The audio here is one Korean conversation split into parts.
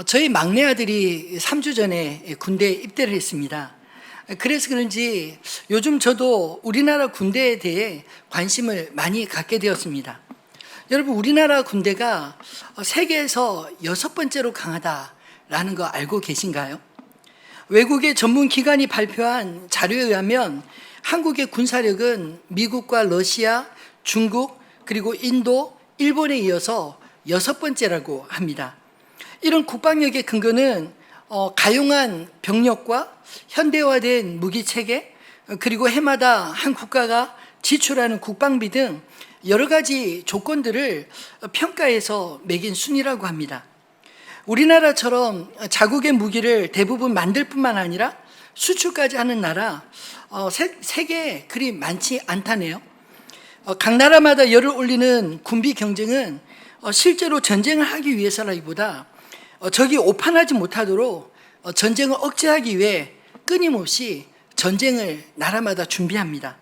저희 막내 아들이 3주 전에 군대에 입대를 했습니다. 그래서 그런지 요즘 저도 우리나라 군대에 대해 관심을 많이 갖게 되었습니다. 여러분, 우리나라 군대가 세계에서 6번째로 강하다라는 거 알고 계신가요? 외국의 전문 기관이 발표한 자료에 의하면 한국의 군사력은 미국과 러시아, 중국, 그리고 인도, 일본에 이어서 6번째라고 합니다. 이런 국방력의 근거는 가용한 병력과 현대화된 무기체계, 그리고 해마다 한 국가가 지출하는 국방비 등 여러 가지 조건들을 평가해서 매긴 순위라고 합니다. 우리나라처럼 자국의 무기를 대부분 만들 뿐만 아니라 수출까지 하는 나라 세계에 그리 많지 않다네요. 각 나라마다 열을 올리는 군비 경쟁은 실제로 전쟁을 하기 위해서라기보다 적이 오판하지 못하도록 전쟁을 억제하기 위해 끊임없이 전쟁을 나라마다 준비합니다.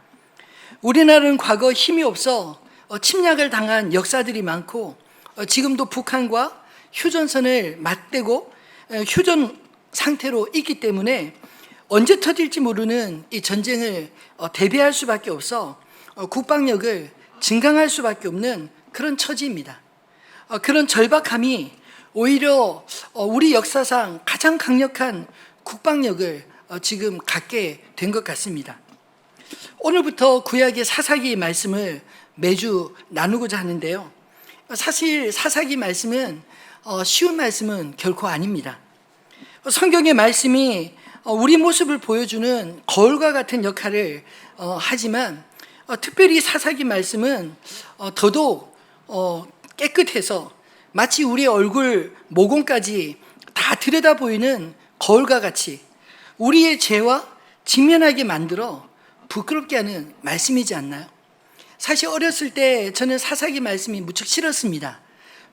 우리나라는 과거 힘이 없어 침략을 당한 역사들이 많고 지금도 북한과 휴전선을 맞대고 휴전 상태로 있기 때문에 언제 터질지 모르는 이 전쟁을 대비할 수밖에 없어 국방력을 증강할 수밖에 없는 그런 처지입니다. 그런 절박함이 오히려 우리 역사상 가장 강력한 국방력을 지금 갖게 된 것 같습니다. 오늘부터 구약의 사사기 말씀을 매주 나누고자 하는데요. 사실 사사기 말씀은 쉬운 말씀은 결코 아닙니다. 성경의 말씀이 우리 모습을 보여주는 거울과 같은 역할을 하지만 특별히 사사기 말씀은 더더욱 깨끗해서 마치 우리의 얼굴 모공까지 다 들여다 보이는 거울과 같이 우리의 죄와 직면하게 만들어 부끄럽게 하는 말씀이지 않나요? 사실 어렸을 때 저는 사사기 말씀이 무척 싫었습니다.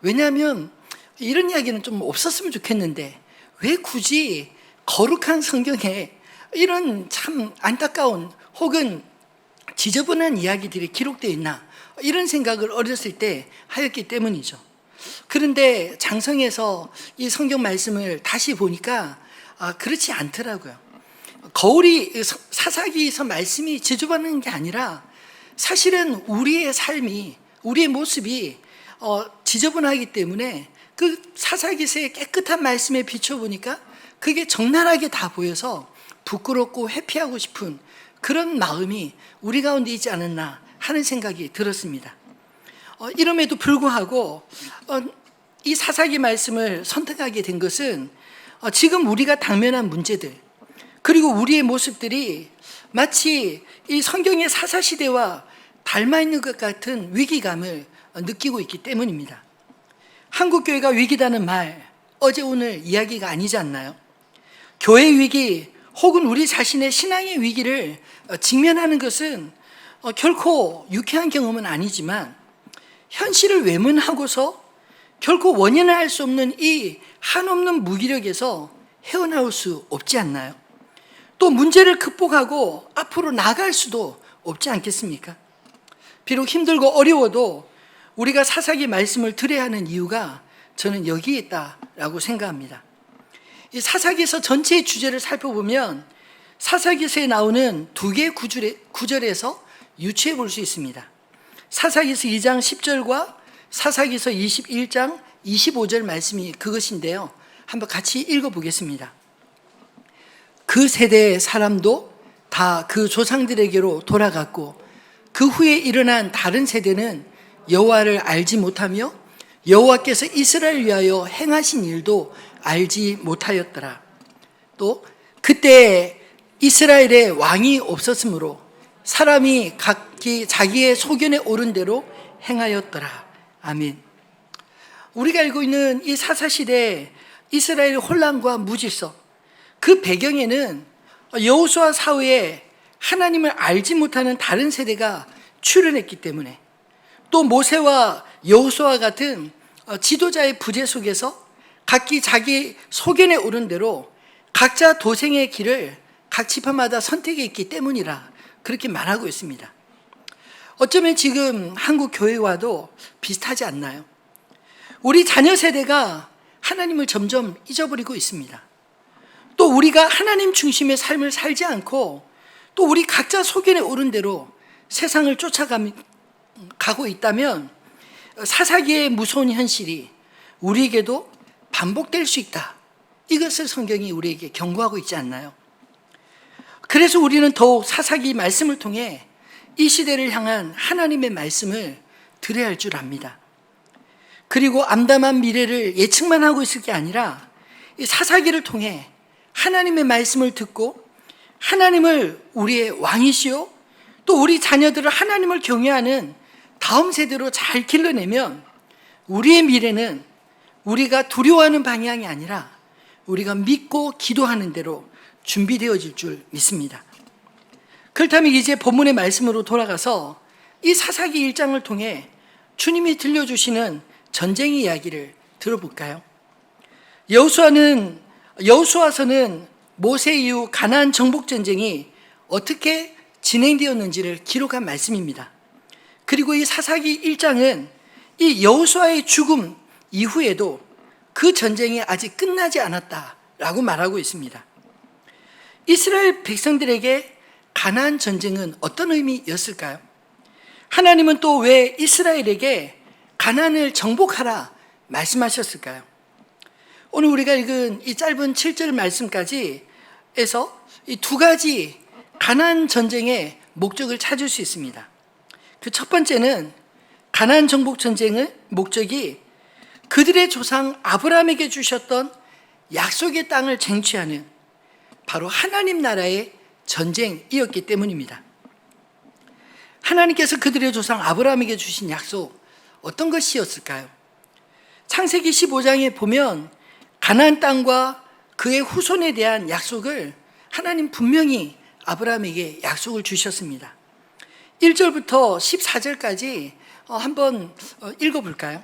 왜냐하면 이런 이야기는 좀 없었으면 좋겠는데 왜 굳이 거룩한 성경에 이런 참 안타까운 혹은 지저분한 이야기들이 기록되어 있나, 이런 생각을 어렸을 때 하였기 때문이죠. 그런데 장성에서 이 성경 말씀을 다시 보니까 그렇지 않더라고요. 거울이 사사기에서 말씀이 지저분한 게 아니라 사실은 우리의 삶이, 우리의 모습이 지저분하기 때문에 그 사사기서의 깨끗한 말씀에 비춰보니까 그게 적나라하게 다 보여서 부끄럽고 회피하고 싶은 그런 마음이 우리 가운데 있지 않았나 하는 생각이 들었습니다. 이름에도 불구하고 이 사사기 말씀을 선택하게 된 것은 지금 우리가 당면한 문제들, 그리고 우리의 모습들이 마치 이 성경의 사사시대와 닮아있는 것 같은 위기감을 느끼고 있기 때문입니다. 한국교회가 위기다는 말, 어제 오늘 이야기가 아니지 않나요? 교회 위기 혹은 우리 자신의 신앙의 위기를 직면하는 것은 결코 유쾌한 경험은 아니지만 현실을 외면하고서 결코 원인을 알 수 없는 이 한없는 무기력에서 헤어나올 수 없지 않나요? 또 문제를 극복하고 앞으로 나아갈 수도 없지 않겠습니까? 비록 힘들고 어려워도 우리가 사사기 말씀을 들어야 하는 이유가 저는 여기에 있다라고 생각합니다. 이 사사기서 전체의 주제를 살펴보면 사사기서에 나오는 두 개의 구절에서 유추해 볼 수 있습니다. 사사기서 2장 10절과 사사기서 21장 25절 말씀이 그것인데요. 한번 같이 읽어보겠습니다. 그 세대의 사람도 다 그 조상들에게로 돌아갔고 그 후에 일어난 다른 세대는 여호와를 알지 못하며 여호와께서 이스라엘을 위하여 행하신 일도 알지 못하였더라. 또 그때 이스라엘에 왕이 없었으므로 사람이 각기 자기의 소견에 오른 대로 행하였더라. 아멘. 우리가 알고 있는 이 사사시대 이스라엘의 혼란과 무질서, 그 배경에는 여호수아 사후에 하나님을 알지 못하는 다른 세대가 출현했기 때문에, 또 모세와 여호수아 같은 지도자의 부재 속에서 각기 자기 소견에 오른 대로 각자 도생의 길을 각 지파마다 선택했기 때문이라 그렇게 말하고 있습니다. 어쩌면 지금 한국 교회와도 비슷하지 않나요? 우리 자녀 세대가 하나님을 점점 잊어버리고 있습니다. 또 우리가 하나님 중심의 삶을 살지 않고 또 우리 각자 소견에 오른 대로 세상을 쫓아가고 있다면 사사기의 무서운 현실이 우리에게도 반복될 수 있다. 이것을 성경이 우리에게 경고하고 있지 않나요? 그래서 우리는 더욱 사사기 말씀을 통해 이 시대를 향한 하나님의 말씀을 들어야 할 줄 압니다. 그리고 암담한 미래를 예측만 하고 있을 게 아니라 이 사사기를 통해 하나님의 말씀을 듣고 하나님을 우리의 왕이시오 또 우리 자녀들을 하나님을 경외하는 다음 세대로 잘 길러내면 우리의 미래는 우리가 두려워하는 방향이 아니라 우리가 믿고 기도하는 대로 준비되어질 줄 믿습니다. 그렇다면 이제 본문의 말씀으로 돌아가서 이 사사기 1장을 통해 주님이 들려주시는 전쟁의 이야기를 들어볼까요? 여호수아서는 모세 이후 가나안 정복 전쟁이 어떻게 진행되었는지를 기록한 말씀입니다. 그리고 이 사사기 1장은 이 여호수아의 죽음 이후에도 그 전쟁이 아직 끝나지 않았다라고 말하고 있습니다. 이스라엘 백성들에게 가나안 전쟁은 어떤 의미였을까요? 하나님은 또 왜 이스라엘에게 가나안을 정복하라 말씀하셨을까요? 오늘 우리가 읽은 이 짧은 7절 말씀까지 에서 이 두 가지 가나안 전쟁의 목적을 찾을 수 있습니다. 그 첫 번째는 가나안 정복 전쟁의 목적이 그들의 조상 아브라함에게 주셨던 약속의 땅을 쟁취하는 바로 하나님 나라의 전쟁이었기 때문입니다. 하나님께서 그들의 조상 아브라함에게 주신 약속 어떤 것이었을까요? 창세기 15장에 보면 가나안 땅과 그의 후손에 대한 약속을 하나님 분명히 아브라함에게 약속을 주셨습니다. 1절부터 14절까지 한번 읽어볼까요?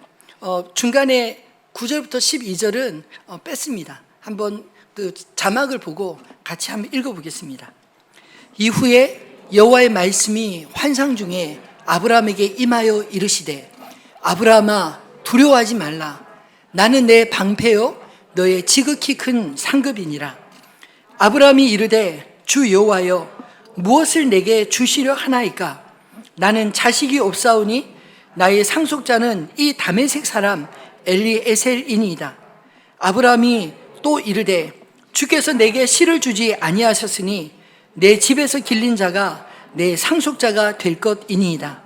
중간에 9절부터 12절은 뺐습니다. 한번 그 자막을 보고 같이 한번 읽어보겠습니다. 이후에 여호와의 말씀이 환상 중에 아브라함에게 임하여 이르시되 아브라함아 두려워하지 말라. 나는 내 방패요 너의 지극히 큰 상급이니라. 아브라함이 이르되 주 여호와여 무엇을 내게 주시려 하나이까? 나는 자식이 없사오니 나의 상속자는 이 다메섹 사람 엘리에셀이니이다. 아브라함이 또 이르되 주께서 내게 씨를 주지 아니하셨으니 내 집에서 길린 자가 내 상속자가 될 것이니이다.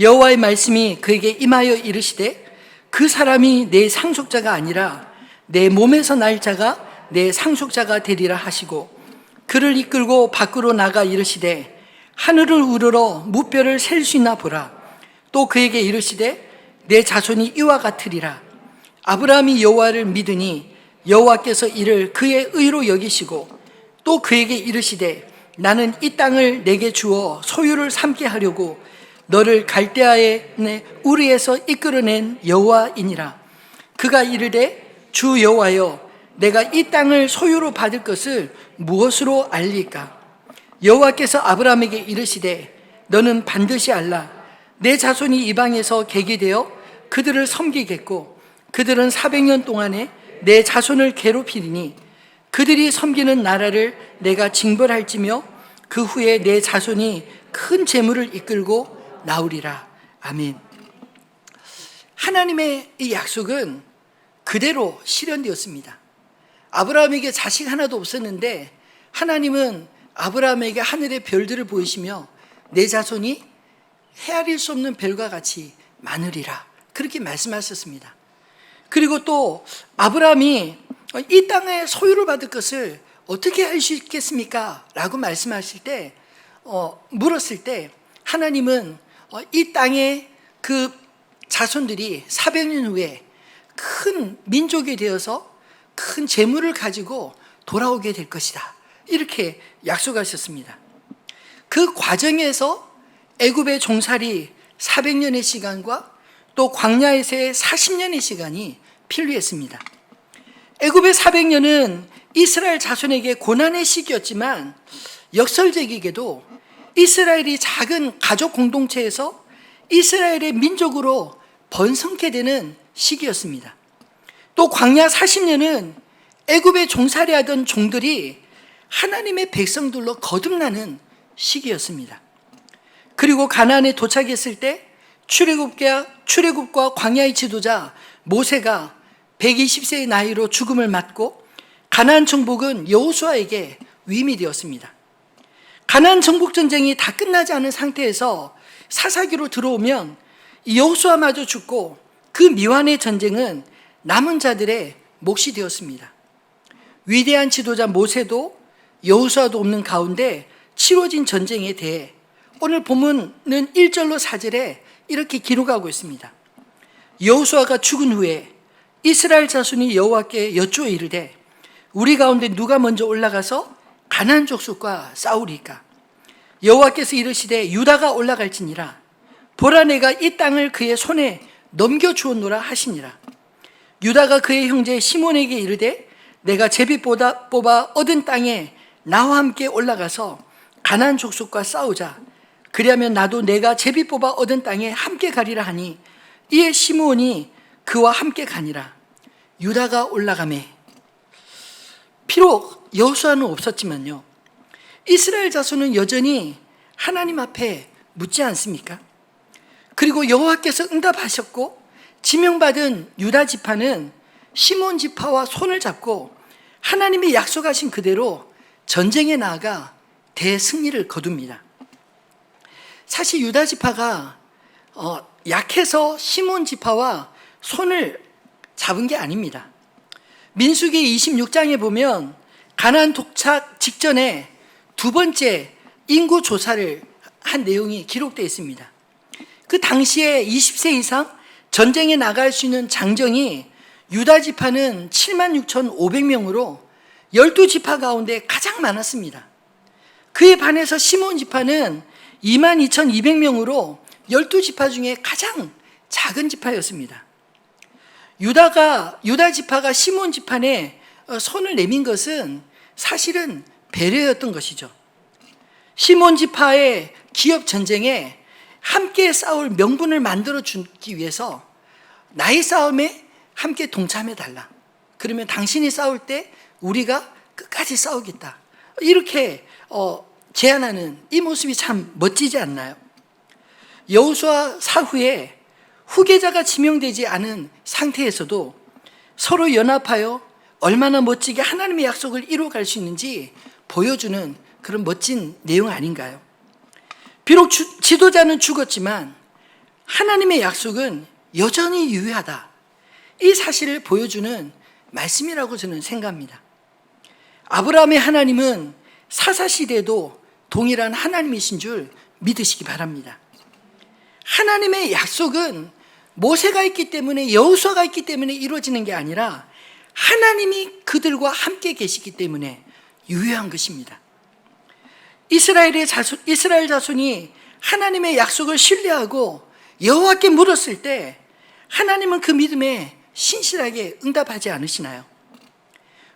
여호와의 말씀이 그에게 임하여 이르시되 그 사람이 내 상속자가 아니라 내 몸에서 날 자가 내 상속자가 되리라 하시고 그를 이끌고 밖으로 나가 이르시되 하늘을 우러러 무뼈를 셀 수 있나 보라. 또 그에게 이르시되 내 자손이 이와 같으리라. 아브라함이 여호와를 믿으니 여호와께서 이를 그의 의로 여기시고 또 그에게 이르시되 나는 이 땅을 내게 주어 소유를 삼게 하려고 너를 갈대아의 우리에서 이끌어낸 여호와이니라. 그가 이르되 주 여호와여 내가 이 땅을 소유로 받을 것을 무엇으로 알리까? 여호와께서 아브라함에게 이르시되 너는 반드시 알라. 내 자손이 이방에서 객이 되어 그들을 섬기겠고 그들은 400년 동안에 내 자손을 괴롭히리니 그들이 섬기는 나라를 내가 징벌할지며 그 후에 내 자손이 큰 재물을 이끌고 나오리라. 아멘. 하나님의 이 약속은 그대로 실현되었습니다. 아브라함에게 자식 하나도 없었는데 하나님은 아브라함에게 하늘의 별들을 보이시며 내 자손이 헤아릴 수 없는 별과 같이 많으리라 그렇게 말씀하셨습니다. 그리고 또 아브라함이 이 땅의 소유를 받을 것을 어떻게 할 수 있겠습니까? 라고 말씀하실 때 물었을 때 하나님은 이 땅의 그 자손들이 400년 후에 큰 민족이 되어서 큰 재물을 가지고 돌아오게 될 것이다. 이렇게 약속하셨습니다. 그 과정에서 애굽의 종살이 400년의 시간과 또 광야에서의 40년의 시간이 필요했습니다. 애굽의 400년은 이스라엘 자손에게 고난의 시기였지만 역설적이게도 이스라엘이 작은 가족 공동체에서 이스라엘의 민족으로 번성케 되는 시기였습니다. 또 광야 40년은 애굽에 종살이하던 종들이 하나님의 백성들로 거듭나는 시기였습니다. 그리고 가나안에 도착했을 때 출애굽과 광야의 지도자 모세가 120세의 나이로 죽음을 맞고 가나안 정복은 여호수아에게 위임이 되었습니다. 가나안 정복 전쟁이 다 끝나지 않은 상태에서 사사기로 들어오면 여호수아마저 죽고 그 미완의 전쟁은 남은 자들의 몫이 되었습니다. 위대한 지도자 모세도 여호수아도 없는 가운데 치러진 전쟁에 대해 오늘 본문은 1절로 4절에 이렇게 기록하고 있습니다. 여호수아가 죽은 후에 이스라엘 자손이 여호와께 여쭈어 이르되 우리 가운데 누가 먼저 올라가서 가나안 족속과 싸우리까? 여호와께서 이르시되 유다가 올라갈지니라. 보라 내가 이 땅을 그의 손에 넘겨주었노라 하시니라. 유다가 그의 형제 시몬에게 이르되 내가 제비 뽑아 얻은 땅에 나와 함께 올라가서 가나안 족속과 싸우자. 그리하면 나도 내가 제비 뽑아 얻은 땅에 함께 가리라 하니 이에 시몬이 그와 함께 가니라. 유다가 올라가매 비록 여호수아는 없었지만요, 이스라엘 자손은 여전히 하나님 앞에 묻지 않습니까? 그리고 여호와께서 응답하셨고 지명받은 유다 지파는 시몬 지파와 손을 잡고 하나님이 약속하신 그대로 전쟁에 나아가 대승리를 거둡니다. 사실 유다 지파가 약해서 시몬 지파와 손을 잡은 게 아닙니다. 민수기 26장에 보면 가나안 도착 직전에 두 번째 인구 조사를 한 내용이 기록되어 있습니다. 그 당시에 20세 이상 전쟁에 나갈 수 있는 장정이 유다 지파는 76,500명으로 12지파 가운데 가장 많았습니다. 그에 반해서 시몬 지파는 22,200명으로 12지파 중에 가장 작은 지파였습니다. 유다 지파가 시몬 지파에 손을 내민 것은 사실은 배려였던 것이죠. 시몬 지파의 기업 전쟁에 함께 싸울 명분을 만들어 주기 위해서 나의 싸움에 함께 동참해 달라. 그러면 당신이 싸울 때 우리가 끝까지 싸우겠다. 이렇게 제안하는 이 모습이 참 멋지지 않나요? 여호수아 사후에 후계자가 지명되지 않은 상태에서도 서로 연합하여 얼마나 멋지게 하나님의 약속을 이루어갈 수 있는지 보여주는 그런 멋진 내용 아닌가요? 비록 지도자는 죽었지만 하나님의 약속은 여전히 유효하다. 이 사실을 보여주는 말씀이라고 저는 생각합니다. 아브라함의 하나님은 사사시대에도 동일한 하나님이신 줄 믿으시기 바랍니다. 하나님의 약속은 모세가 있기 때문에, 여호수아가 있기 때문에 이루어지는 게 아니라 하나님이 그들과 함께 계시기 때문에 유효한 것입니다. 이스라엘 자손이 하나님의 약속을 신뢰하고 여호와께 물었을 때 하나님은 그 믿음에 신실하게 응답하지 않으시나요?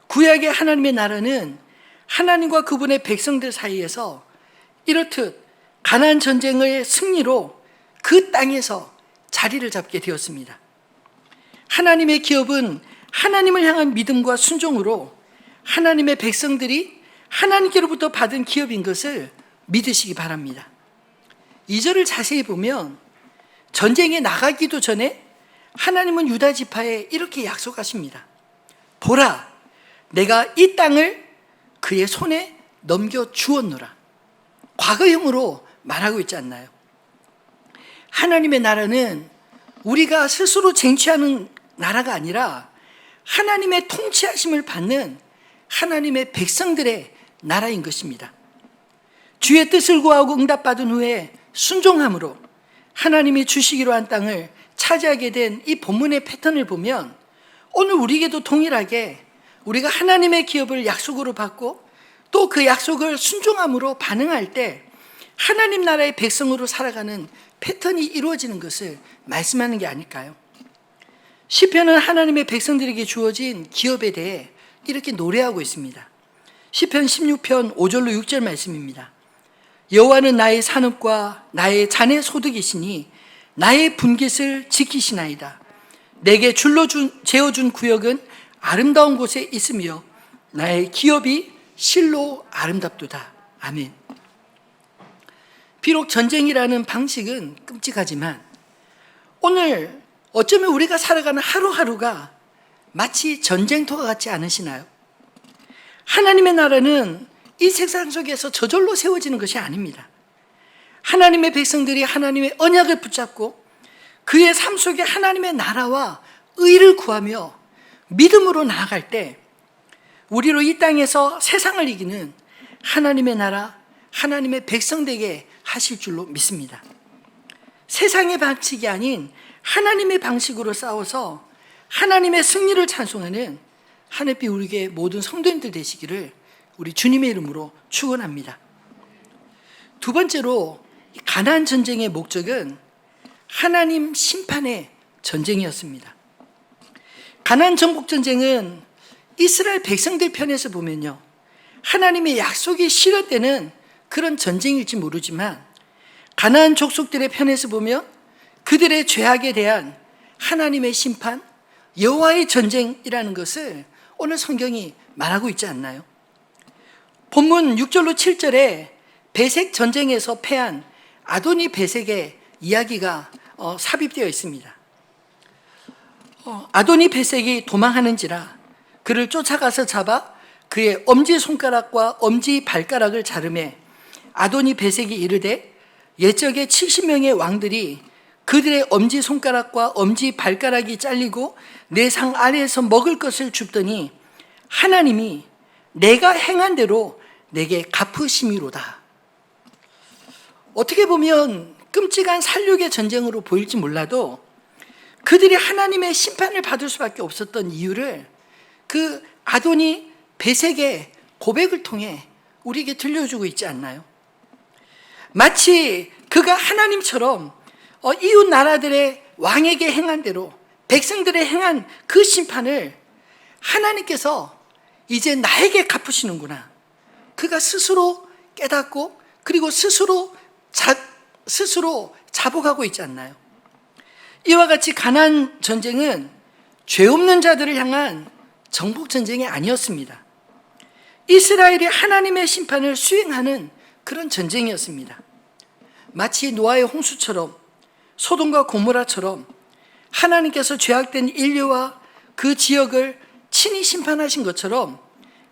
구약의 하나님의 나라는 하나님과 그분의 백성들 사이에서 이렇듯 가나안 전쟁의 승리로 그 땅에서 자리를 잡게 되었습니다. 하나님의 기업은 하나님을 향한 믿음과 순종으로 하나님의 백성들이 하나님께로부터 받은 기업인 것을 믿으시기 바랍니다. 2절을 자세히 보면 전쟁에 나가기도 전에 하나님은 유다 지파에 이렇게 약속하십니다. 보라, 내가 이 땅을 그의 손에 넘겨 주었노라. 과거형으로 말하고 있지 않나요? 하나님의 나라는 우리가 스스로 쟁취하는 나라가 아니라 하나님의 통치하심을 받는 하나님의 백성들의 나라인 것입니다. 주의 뜻을 구하고 응답받은 후에 순종함으로 하나님이 주시기로 한 땅을 차지하게 된 이 본문의 패턴을 보면 오늘 우리에게도 동일하게 우리가 하나님의 기업을 약속으로 받고 또 그 약속을 순종함으로 반응할 때 하나님 나라의 백성으로 살아가는 패턴이 이루어지는 것을 말씀하는 게 아닐까요? 시편은 하나님의 백성들에게 주어진 기업에 대해 이렇게 노래하고 있습니다. 시편 16편 5절로 6절 말씀입니다. 여호와는 나의 산업과 나의 잔의 소득이시니 나의 분깃을 지키시나이다. 내게 재어준 구역은 아름다운 곳에 있으며 나의 기업이 실로 아름답도다. 아멘. 비록 전쟁이라는 방식은 끔찍하지만 오늘 어쩌면 우리가 살아가는 하루하루가 마치 전쟁터와 같지 않으시나요? 하나님의 나라는 이 세상 속에서 저절로 세워지는 것이 아닙니다. 하나님의 백성들이 하나님의 언약을 붙잡고 그의 삶 속에 하나님의 나라와 의를 구하며 믿음으로 나아갈 때 우리로 이 땅에서 세상을 이기는 하나님의 나라, 하나님의 백성 되게 하실 줄로 믿습니다. 세상의 방식이 아닌 하나님의 방식으로 싸워서 하나님의 승리를 찬송하는 하늘빛 우리의 모든 성도님들 되시기를 우리 주님의 이름으로 축원합니다. 두 번째로 가나안 전쟁의 목적은 하나님 심판의 전쟁이었습니다. 가나안 정복 전쟁은 이스라엘 백성들 편에서 보면요, 하나님의 약속이 실현되는 그런 전쟁일지 모르지만 가나안 족속들의 편에서 보면 그들의 죄악에 대한 하나님의 심판, 여호와의 전쟁이라는 것을 오늘 성경이 말하고 있지 않나요? 본문 6절로 7절에 베색 전쟁에서 패한 아도니 베색의 이야기가 삽입되어 있습니다. 아도니 베색이 도망하는지라 그를 쫓아가서 잡아 그의 엄지손가락과 엄지발가락을 자르매 아도니 베색이 이르되 옛적에 70명의 왕들이 그들의 엄지손가락과 엄지발가락이 잘리고 내 상 아래에서 먹을 것을 줍더니 하나님이 내가 행한 대로 내게 갚으심이로다. 어떻게 보면 끔찍한 살육의 전쟁으로 보일지 몰라도 그들이 하나님의 심판을 받을 수밖에 없었던 이유를 그 아도니 베색의 고백을 통해 우리에게 들려주고 있지 않나요? 마치 그가 하나님처럼 이웃 나라들의 왕에게 행한 대로 백성들의 행한 그 심판을 하나님께서 이제 나에게 갚으시는구나. 그가 스스로 깨닫고 그리고 스스로 자복하고 있지 않나요? 이와 같이 가나안 전쟁은 죄 없는 자들을 향한 정복 전쟁이 아니었습니다. 이스라엘이 하나님의 심판을 수행하는 그런 전쟁이었습니다. 마치 노아의 홍수처럼 소돔과 고모라처럼 하나님께서 죄악된 인류와 그 지역을 친히 심판하신 것처럼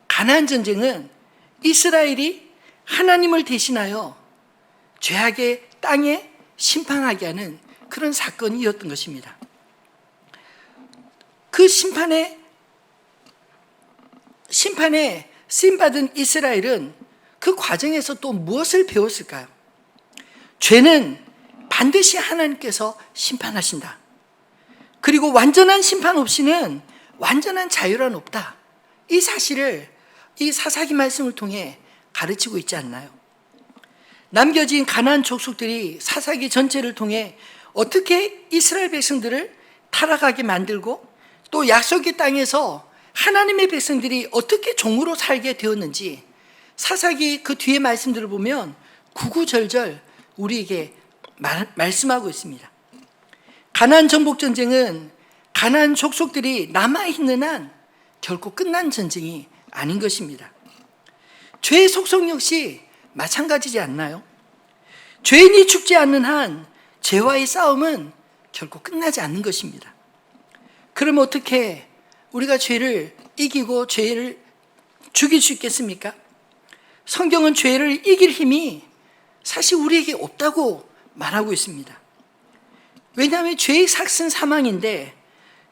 가나안 전쟁은 이스라엘이 하나님을 대신하여 죄악의 땅에 심판하게 하는 그런 사건이었던 것입니다. 그 심판에 쓰임받은 이스라엘은 그 과정에서 또 무엇을 배웠을까요? 죄는 반드시 하나님께서 심판하신다. 그리고 완전한 심판 없이는 완전한 자유란 없다. 이 사실을 이 사사기 말씀을 통해 가르치고 있지 않나요? 남겨진 가나안 족속들이 사사기 전체를 통해 어떻게 이스라엘 백성들을 타락하게 만들고 또 약속의 땅에서 하나님의 백성들이 어떻게 종으로 살게 되었는지 사사기 그 뒤에 말씀들을 보면 구구절절 우리에게 말씀하고 있습니다. 가나안 정복 전쟁은 가나안 족속들이 남아있는 한 결코 끝난 전쟁이 아닌 것입니다. 죄의 속성 역시 마찬가지지 않나요? 죄인이 죽지 않는 한 죄와의 싸움은 결코 끝나지 않는 것입니다. 그럼 어떻게 우리가 죄를 이기고 죄를 죽일 수 있겠습니까? 성경은 죄를 이길 힘이 사실 우리에게 없다고 말하고 있습니다. 왜냐하면 죄의 삭은 사망인데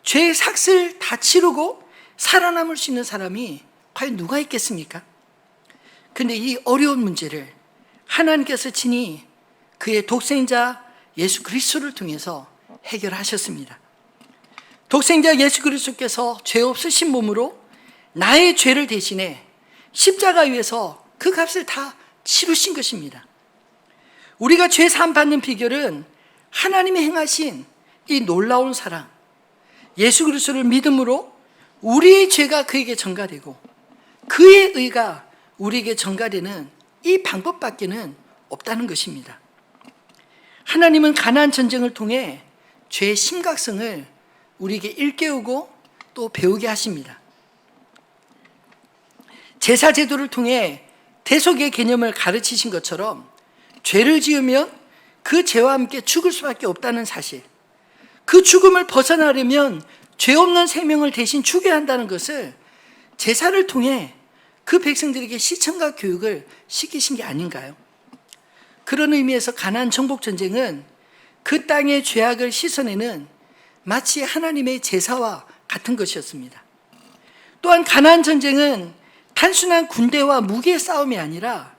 죄의 삭을 다 치르고 살아남을 수 있는 사람이 과연 누가 있겠습니까? 근데 이 어려운 문제를 하나님께서 친히 그의 독생자 예수 그리스도를 통해서 해결하셨습니다. 독생자 예수 그리스도께서 죄 없으신 몸으로 나의 죄를 대신해 십자가 위에서 그 값을 다 치르신 것입니다. 우리가 죄 사함 받는 비결은 하나님이 행하신 이 놀라운 사랑, 예수 그리스도를 믿음으로 우리의 죄가 그에게 전가되고 그의 의가 우리에게 전가되는 이 방법밖에는 없다는 것입니다. 하나님은 가나안 전쟁을 통해 죄의 심각성을 우리에게 일깨우고 또 배우게 하십니다. 제사 제도를 통해 대속의 개념을 가르치신 것처럼 죄를 지으면 그 죄와 함께 죽을 수밖에 없다는 사실, 그 죽음을 벗어나려면 죄 없는 생명을 대신 죽여야 한다는 것을 제사를 통해 그 백성들에게 시청과 교육을 시키신 게 아닌가요? 그런 의미에서 가나안 정복 전쟁은 그 땅의 죄악을 씻어내는 마치 하나님의 제사와 같은 것이었습니다. 또한 가나안 전쟁은 단순한 군대와 무기의 싸움이 아니라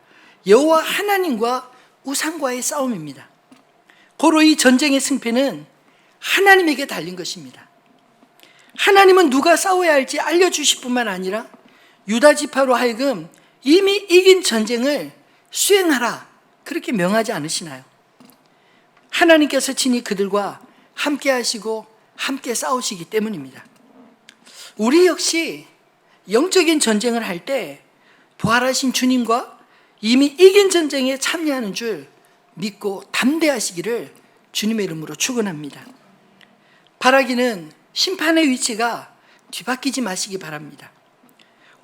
여호와 하나님과 우상과의 싸움입니다. 고로 이 전쟁의 승패는 하나님에게 달린 것입니다. 하나님은 누가 싸워야 할지 알려주실 뿐만 아니라 유다 지파로 하여금 이미 이긴 전쟁을 수행하라, 그렇게 명하지 않으시나요? 하나님께서 친히 그들과 함께 하시고 함께 싸우시기 때문입니다. 우리 역시 영적인 전쟁을 할 때 부활하신 주님과 이미 이긴 전쟁에 참여하는 줄 믿고 담대하시기를 주님의 이름으로 축원합니다. 바라기는 심판의 위치가 뒤바뀌지 마시기 바랍니다.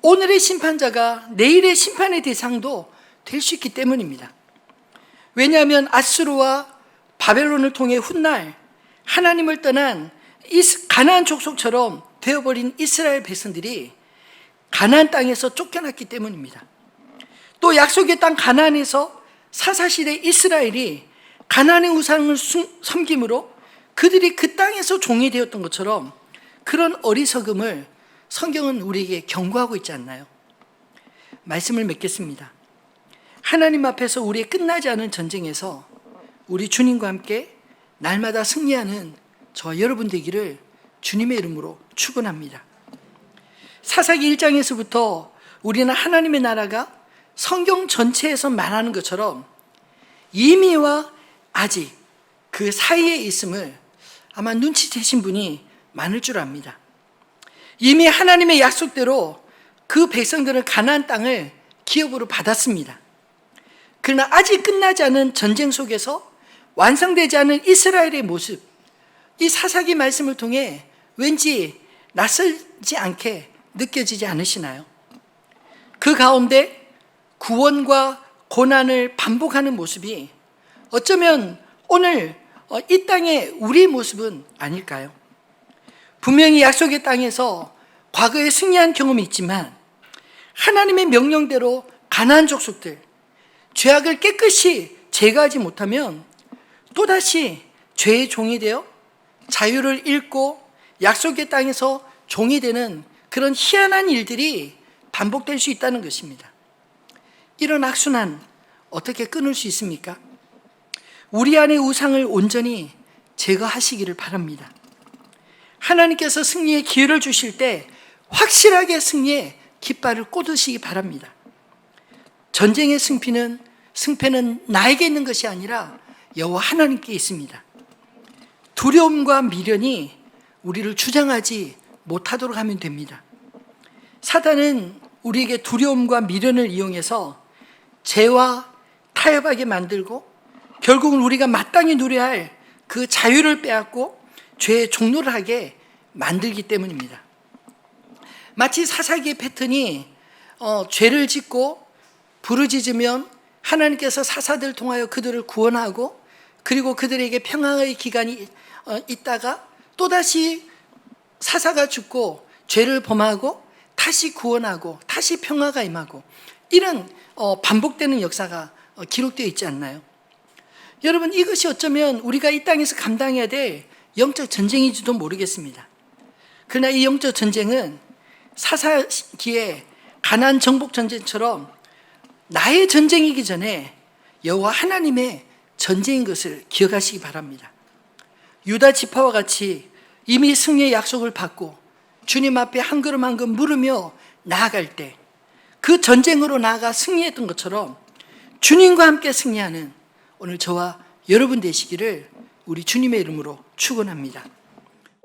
오늘의 심판자가 내일의 심판의 대상도 될 수 있기 때문입니다. 왜냐하면 아수르와 바벨론을 통해 훗날 하나님을 떠난 가나안 족속처럼 되어버린 이스라엘 백성들이 가나안 땅에서 쫓겨났기 때문입니다. 또 약속의 땅 가나안에서 사사시대 이스라엘이 가나안의 우상을 섬김으로 그들이 그 땅에서 종이 되었던 것처럼 그런 어리석음을 성경은 우리에게 경고하고 있지 않나요? 말씀을 맺겠습니다. 하나님 앞에서 우리의 끝나지 않은 전쟁에서 우리 주님과 함께 날마다 승리하는 저와 여러분 되기를 주님의 이름으로 축원합니다. 사사기 1장에서부터 우리는 하나님의 나라가 성경 전체에서 말하는 것처럼 이미와 아직 그 사이에 있음을 아마 눈치채신 분이 많을 줄 압니다. 이미 하나님의 약속대로 그 백성들은 가나안 땅을 기업으로 받았습니다. 그러나 아직 끝나지 않은 전쟁 속에서 완성되지 않은 이스라엘의 모습, 이 사사기 말씀을 통해 왠지 낯설지 않게 느껴지지 않으시나요? 그 가운데 구원과 고난을 반복하는 모습이 어쩌면 오늘 이 땅의 우리의 모습은 아닐까요? 분명히 약속의 땅에서 과거에 승리한 경험이 있지만 하나님의 명령대로 가나안 족속들, 죄악을 깨끗이 제거하지 못하면 또다시 죄의 종이 되어 자유를 잃고 약속의 땅에서 종이 되는 그런 희한한 일들이 반복될 수 있다는 것입니다. 이런 악순환 어떻게 끊을 수 있습니까? 우리 안의 우상을 온전히 제거하시기를 바랍니다. 하나님께서 승리의 기회를 주실 때 확실하게 승리의 깃발을 꽂으시기 바랍니다. 전쟁의 승패는 나에게 있는 것이 아니라 여호와 하나님께 있습니다. 두려움과 미련이 우리를 주장하지 못하도록 하면 됩니다. 사단은 우리에게 두려움과 미련을 이용해서 죄와 타협하게 만들고 결국은 우리가 마땅히 누려야 할 그 자유를 빼앗고 죄의 종로를 하게 만들기 때문입니다. 마치 사사기의 패턴이 죄를 짓고 부르짖으면 하나님께서 사사들을 통하여 그들을 구원하고 그리고 그들에게 평화의 기간이 있다가 또다시 사사가 죽고 죄를 범하고 다시 구원하고 다시 평화가 임하고 이런 반복되는 역사가 기록되어 있지 않나요? 여러분, 이것이 어쩌면 우리가 이 땅에서 감당해야 될 영적 전쟁인지도 모르겠습니다. 그러나 이 영적 전쟁은 사사기의 가나안 정복 전쟁처럼 나의 전쟁이기 전에 여호와 하나님의 전쟁인 것을 기억하시기 바랍니다. 유다 지파와 같이 이미 승리의 약속을 받고 주님 앞에 한 걸음 한 걸음 물으며 나아갈 때 그 전쟁으로 나아가 승리했던 것처럼 주님과 함께 승리하는 오늘 저와 여러분 되시기를 우리 주님의 이름으로 축원합니다.